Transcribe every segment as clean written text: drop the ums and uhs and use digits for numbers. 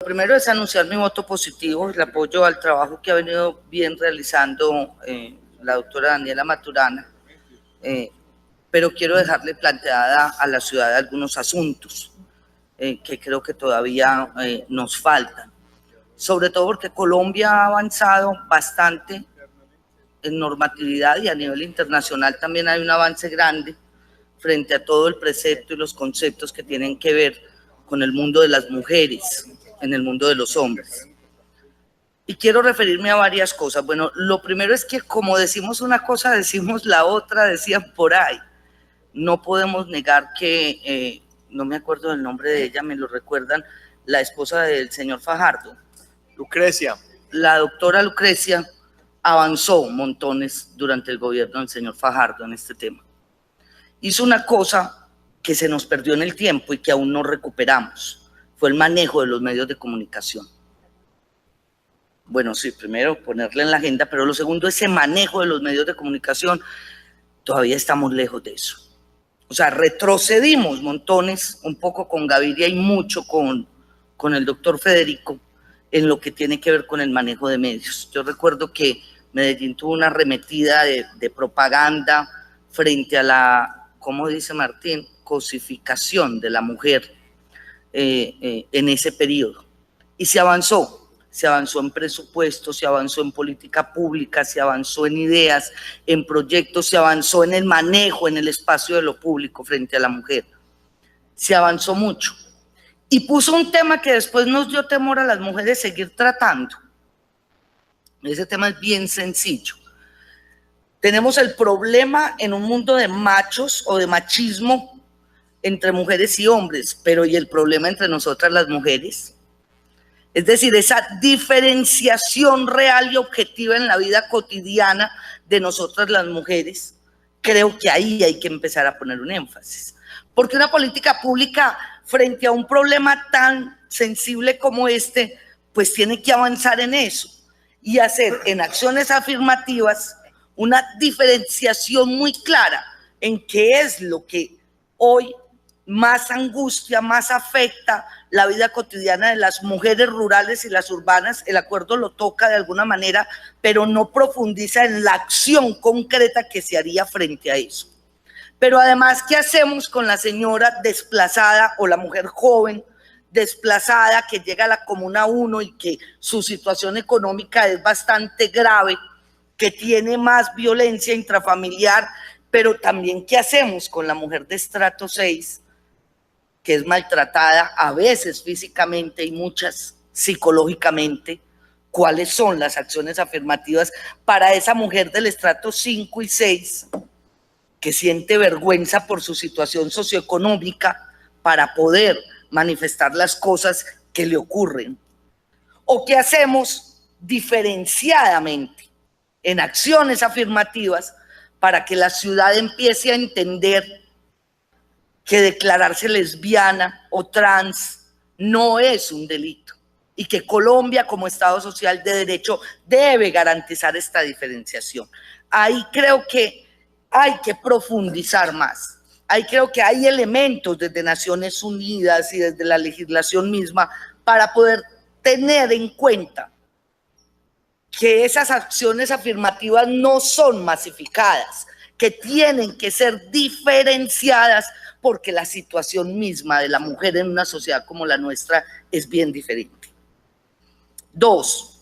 primero es anunciar mi voto positivo, el apoyo al trabajo que ha venido bien realizando la doctora Daniela Maturana, pero quiero dejarle planteada a la ciudad algunos asuntos que creo que todavía nos faltan, sobre todo porque Colombia ha avanzado bastante en normatividad y a nivel internacional también hay un avance grande frente a todo el precepto y los conceptos que tienen que ver con el mundo de las mujeres, en el mundo de los hombres. Y quiero referirme a varias cosas. Bueno, lo primero es que como decimos una cosa, decimos la otra, decían por ahí. No podemos negar que, no me acuerdo del nombre de ella, me lo recuerdan, la esposa del señor Fajardo. Lucrecia. La doctora Lucrecia avanzó montones durante el gobierno del señor Fajardo en este tema. Hizo una cosa que se nos perdió en el tiempo y que aún no recuperamos, fue el manejo de los medios de comunicación. Bueno, sí, primero ponerle en la agenda, pero lo segundo, ese manejo de los medios de comunicación, todavía estamos lejos de eso. O sea, retrocedimos montones, un poco con Gaviria y mucho con el doctor Federico, en lo que tiene que ver con el manejo de medios. Yo recuerdo que Medellín tuvo una arremetida de propaganda frente a la, ¿cómo dice Martín?, cosificación de la mujer en ese periodo. Y se avanzó en presupuesto, se avanzó en política pública, se avanzó en ideas, en proyectos, se avanzó en el manejo, en el espacio de lo público frente a la mujer. Se avanzó mucho. Y puso un tema que después nos dio temor a las mujeres seguir tratando. Ese tema es bien sencillo. Tenemos el problema en un mundo de machos o de machismo entre mujeres y hombres, pero ¿y el problema entre nosotras las mujeres? Es decir, esa diferenciación real y objetiva en la vida cotidiana de nosotras las mujeres, creo que ahí hay que empezar a poner un énfasis. Porque una política pública frente a un problema tan sensible como este, pues tiene que avanzar en eso y hacer en acciones afirmativas una diferenciación muy clara en qué es lo que hoy más angustia, más afecta la vida cotidiana de las mujeres rurales y las urbanas. El acuerdo lo toca de alguna manera, pero no profundiza en la acción concreta que se haría frente a eso. Pero además, ¿qué hacemos con la señora desplazada o la mujer joven desplazada que llega a la Comuna 1 y que su situación económica es bastante grave, que tiene más violencia intrafamiliar, pero también qué hacemos con la mujer de estrato 6, que es maltratada a veces físicamente y muchas psicológicamente? ¿Cuáles son las acciones afirmativas para esa mujer del estrato 5 y 6 que siente vergüenza por su situación socioeconómica para poder manifestar las cosas que le ocurren? ¿O qué hacemos diferenciadamente en acciones afirmativas para que la ciudad empiece a entender que declararse lesbiana o trans no es un delito y que Colombia como Estado social de derecho debe garantizar esta diferenciación? Ahí creo que hay que profundizar más. Ahí creo que hay elementos desde Naciones Unidas y desde la legislación misma para poder tener en cuenta que esas acciones afirmativas no son masificadas, que tienen que ser diferenciadas porque la situación misma de la mujer en una sociedad como la nuestra es bien diferente. 2,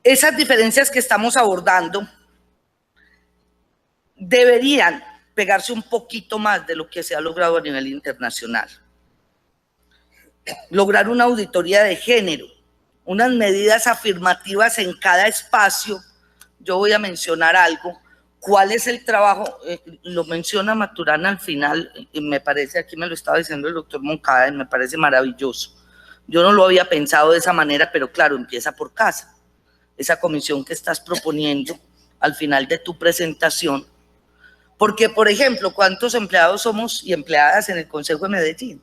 esas diferencias que estamos abordando deberían pegarse un poquito más de lo que se ha logrado a nivel internacional. Lograr una auditoría de género, unas medidas afirmativas en cada espacio. Yo voy a mencionar algo. ¿Cuál es el trabajo? Lo menciona Maturana al final, y me parece, aquí me lo estaba diciendo el doctor Moncada, y me parece maravilloso. Yo no lo había pensado de esa manera, pero claro, empieza por casa. Esa comisión que estás proponiendo al final de tu presentación. Porque, por ejemplo, ¿cuántos empleados somos y empleadas en el Consejo de Medellín?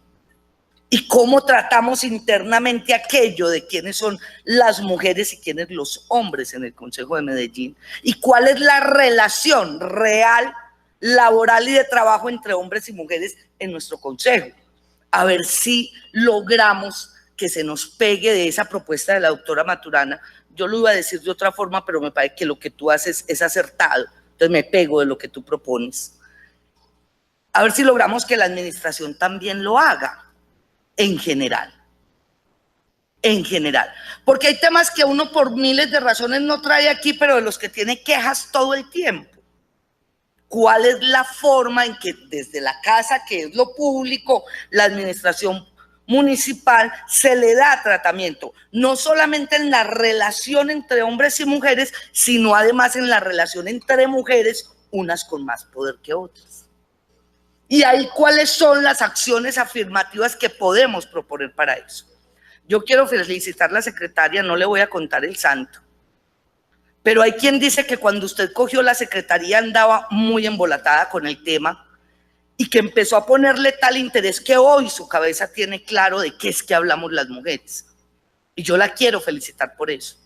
¿Y cómo tratamos internamente aquello de quiénes son las mujeres y quiénes los hombres en el Consejo de Medellín? ¿Y cuál es la relación real, laboral y de trabajo entre hombres y mujeres en nuestro Consejo? A ver si logramos que se nos pegue de esa propuesta de la doctora Maturana. Yo lo iba a decir de otra forma, pero me parece que lo que tú haces es acertado, entonces me pego de lo que tú propones. A ver si logramos que la administración también lo haga, en general. En general. Porque hay temas que uno por miles de razones no trae aquí, pero de los que tiene quejas todo el tiempo. ¿Cuál es la forma en que desde la casa, que es lo público, la administración municipal, se le da tratamiento? No solamente en la relación entre hombres y mujeres, sino además en la relación entre mujeres, unas con más poder que otras. Y ahí, ¿cuáles son las acciones afirmativas que podemos proponer para eso? Yo quiero felicitar a la secretaria, no le voy a contar el santo, pero hay quien dice que cuando usted cogió la secretaría andaba muy embolatada con el tema y que empezó a ponerle tal interés que hoy su cabeza tiene claro de qué es que hablamos las mujeres. Y yo la quiero felicitar por eso,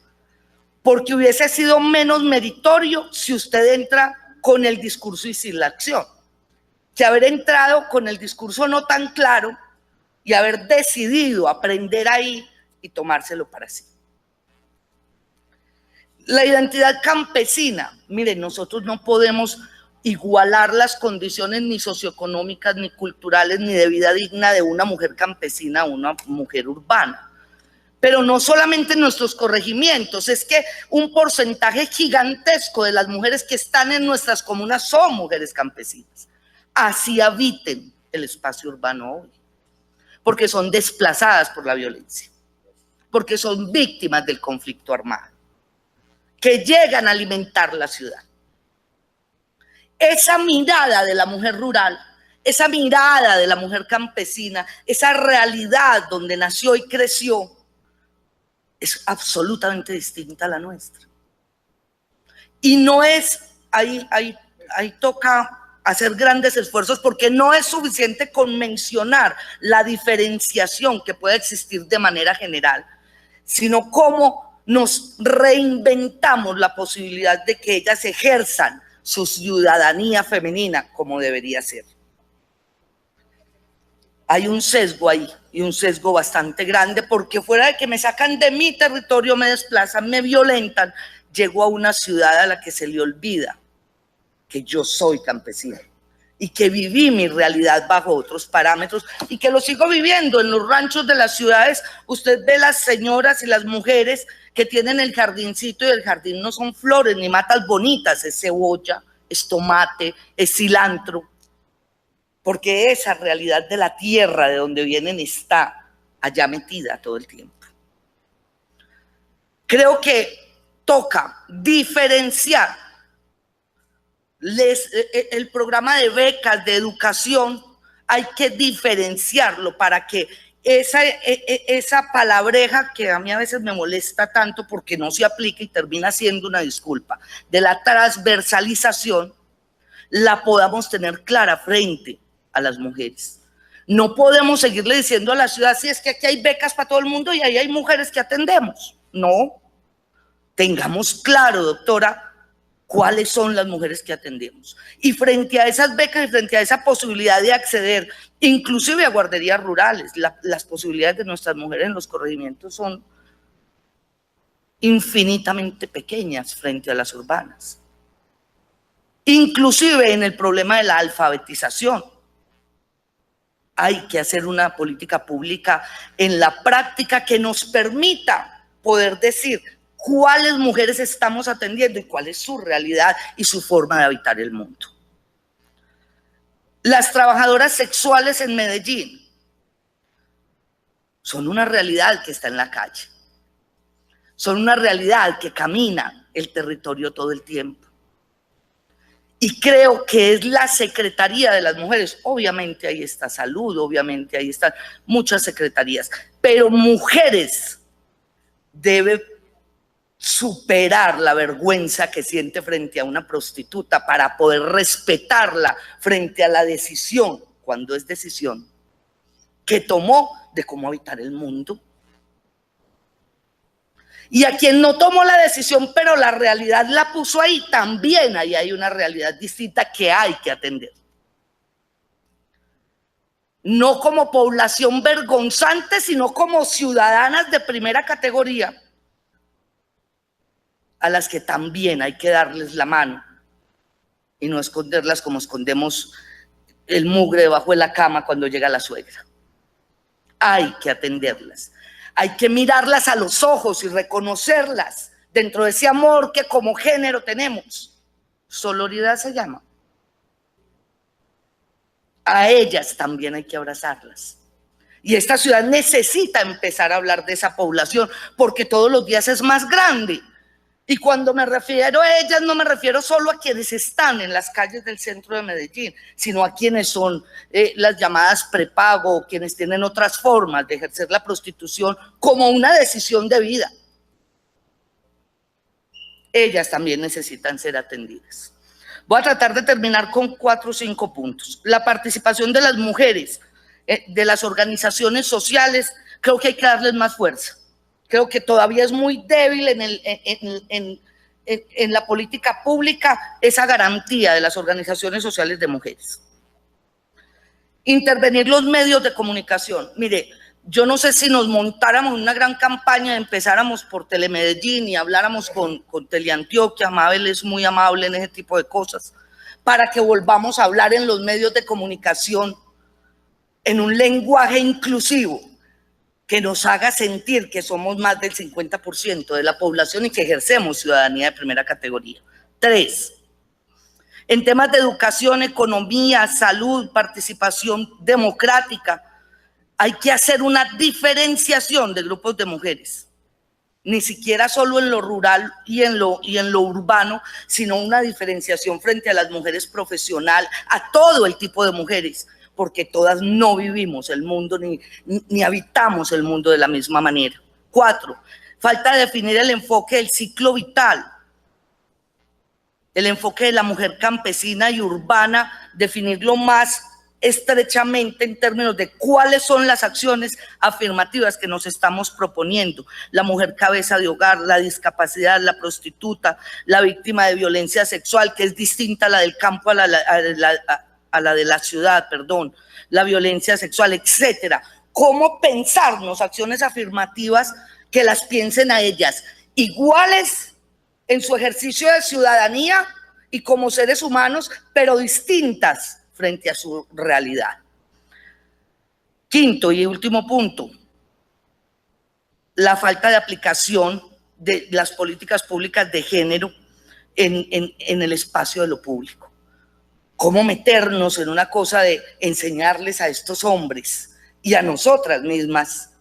porque hubiese sido menos meritorio si usted entra con el discurso y sin la acción, que haber entrado con el discurso no tan claro y haber decidido aprender ahí y tomárselo para sí. La identidad campesina, miren, nosotros no podemos igualar las condiciones ni socioeconómicas, ni culturales, ni de vida digna de una mujer campesina a una mujer urbana. Pero no solamente en nuestros corregimientos, es que un porcentaje gigantesco de las mujeres que están en nuestras comunas son mujeres campesinas. Así habiten el espacio urbano hoy, porque son desplazadas por la violencia, porque son víctimas del conflicto armado, que llegan a alimentar la ciudad. Esa mirada de la mujer rural, esa mirada de la mujer campesina, esa realidad donde nació y creció, es absolutamente distinta a la nuestra. Y no es, ahí toca hacer grandes esfuerzos, porque no es suficiente con mencionar la diferenciación que puede existir de manera general, sino cómo nos reinventamos la posibilidad de que ellas ejerzan su ciudadanía femenina como debería ser. Hay un sesgo ahí, y un sesgo bastante grande, porque fuera de que me sacan de mi territorio, me desplazan, me violentan, llego a una ciudad a la que se le olvida que yo soy campesina y que viví mi realidad bajo otros parámetros y que lo sigo viviendo en los ranchos de las ciudades. Usted ve las señoras y las mujeres que tienen el jardincito, y el jardín no son flores ni matas bonitas, es cebolla, es tomate, es cilantro, porque esa realidad de la tierra de donde vienen está allá metida todo el tiempo. Creo que toca diferenciar el programa de becas, de educación, hay que diferenciarlo para que esa palabreja que a mí a veces me molesta tanto porque no se aplica y termina siendo una disculpa, de la transversalización, la podamos tener clara frente a las mujeres. No podemos seguirle diciendo a la ciudad, si es que aquí hay becas para todo el mundo y ahí hay mujeres que atendemos. No, tengamos claro, doctora, cuáles son las mujeres que atendemos. Y frente a esas becas y frente a esa posibilidad de acceder, inclusive a guarderías rurales, las posibilidades de nuestras mujeres en los corregimientos son infinitamente pequeñas frente a las urbanas. Inclusive en el problema de la alfabetización. Hay que hacer una política pública en la práctica que nos permita poder decir cuáles mujeres estamos atendiendo y cuál es su realidad y su forma de habitar el mundo. Las trabajadoras sexuales en Medellín son una realidad que está en la calle, son una realidad que camina el territorio todo el tiempo. Y creo que es la Secretaría de las Mujeres, obviamente ahí está Salud, obviamente ahí están muchas secretarías, pero mujeres debe superar la vergüenza que siente frente a una prostituta para poder respetarla frente a la decisión, cuando es decisión, que tomó de cómo habitar el mundo. Y a quien no tomó la decisión, pero la realidad la puso ahí, también ahí hay una realidad distinta que hay que atender. no como población vergonzante, sino como ciudadanas de primera categoría, a las que también hay que darles la mano y no esconderlas como escondemos el mugre debajo de la cama cuando llega la suegra. Hay que atenderlas, hay que mirarlas a los ojos y reconocerlas dentro de ese amor que como género tenemos. Sororidad se llama. A ellas también hay que abrazarlas. Y esta ciudad necesita empezar a hablar de esa población porque todos los días es más grande. Y cuando me refiero a ellas, no me refiero solo a quienes están en las calles del centro de Medellín, sino a quienes son las llamadas prepago, quienes tienen otras formas de ejercer la prostitución como una decisión de vida. Ellas también necesitan ser atendidas. Voy a tratar de terminar con 4 o 5 puntos. La participación de las mujeres, de las organizaciones sociales, creo que hay que darles más fuerza. Creo que todavía es muy débil en la política pública esa garantía de las organizaciones sociales de mujeres. Intervenir los medios de comunicación. Mire, yo no sé si nos montáramos una gran campaña, empezáramos por Telemedellín y habláramos con Teleantioquia, Mabel es muy amable en ese tipo de cosas, para que volvamos a hablar en los medios de comunicación en un lenguaje inclusivo, que nos haga sentir que somos más del 50% de la población y que ejercemos ciudadanía de primera categoría. 3, en temas de educación, economía, salud, participación democrática, hay que hacer una diferenciación de grupos de mujeres, ni siquiera solo en lo rural y en lo urbano, sino una diferenciación frente a las mujeres profesionales, a todo el tipo de mujeres, porque todas no vivimos el mundo ni habitamos el mundo de la misma manera. 4, falta de definir el enfoque del ciclo vital, el enfoque de la mujer campesina y urbana, definirlo más estrechamente en términos de cuáles son las acciones afirmativas que nos estamos proponiendo. La mujer cabeza de hogar, la discapacidad, la prostituta, la víctima de violencia sexual, que es distinta a la del campo a la de la ciudad, perdón, la violencia sexual, etcétera. ¿Cómo pensarnos acciones afirmativas que las piensen a ellas iguales en su ejercicio de ciudadanía y como seres humanos, pero distintas frente a su realidad? 5 y último punto, la falta de aplicación de las políticas públicas de género en el espacio de lo público. ¿Cómo meternos en una cosa de enseñarles a estos hombres y a nosotras mismas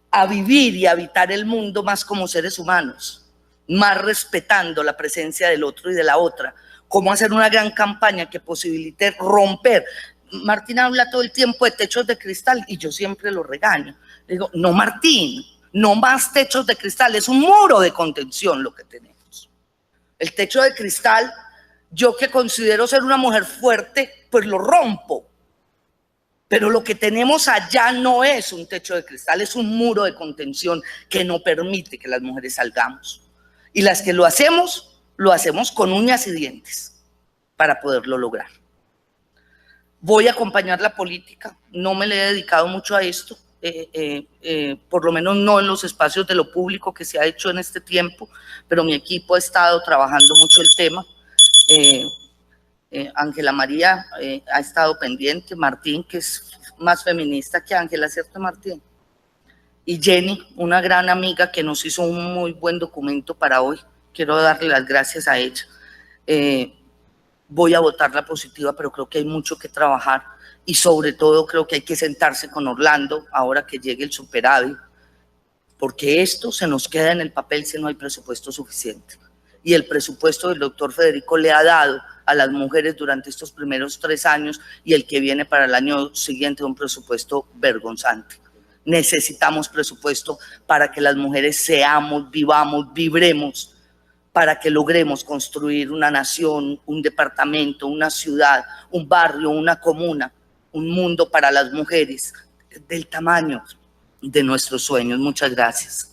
a vivir y habitar el mundo más como seres humanos, más respetando la presencia del otro y de la otra? ¿Cómo hacer una gran campaña que posibilite romper? Martín habla todo el tiempo de techos de cristal y yo siempre lo regaño. Le digo, no, Martín, no más techos de cristal, es un muro de contención lo que tenemos. El techo de cristal, yo que considero ser una mujer fuerte, pues lo rompo. Pero lo que tenemos allá no es un techo de cristal, es un muro de contención que no permite que las mujeres salgamos. Y las que lo hacemos con uñas y dientes para poderlo lograr. Voy a acompañar la política, no me le he dedicado mucho a esto, por lo menos no en los espacios de lo público que se ha hecho en este tiempo, pero mi equipo ha estado trabajando mucho el tema. Ángela María ha estado pendiente, Martín, que es más feminista que Ángela, ¿cierto, Martín? Y Jenny, una gran amiga que nos hizo un muy buen documento para hoy. Quiero darle las gracias a ella. Voy a votar la positiva, pero creo que hay mucho que trabajar y sobre todo creo que hay que sentarse con Orlando ahora que llegue el superávit, porque esto se nos queda en el papel si no hay presupuesto suficiente. Y el presupuesto del doctor Federico le ha dado a las mujeres durante estos primeros 3 años y el que viene para el año siguiente un presupuesto vergonzante. Necesitamos presupuesto para que las mujeres seamos, vivamos, vibremos, para que logremos construir una nación, un departamento, una ciudad, un barrio, una comuna, un mundo para las mujeres del tamaño de nuestros sueños. Muchas gracias.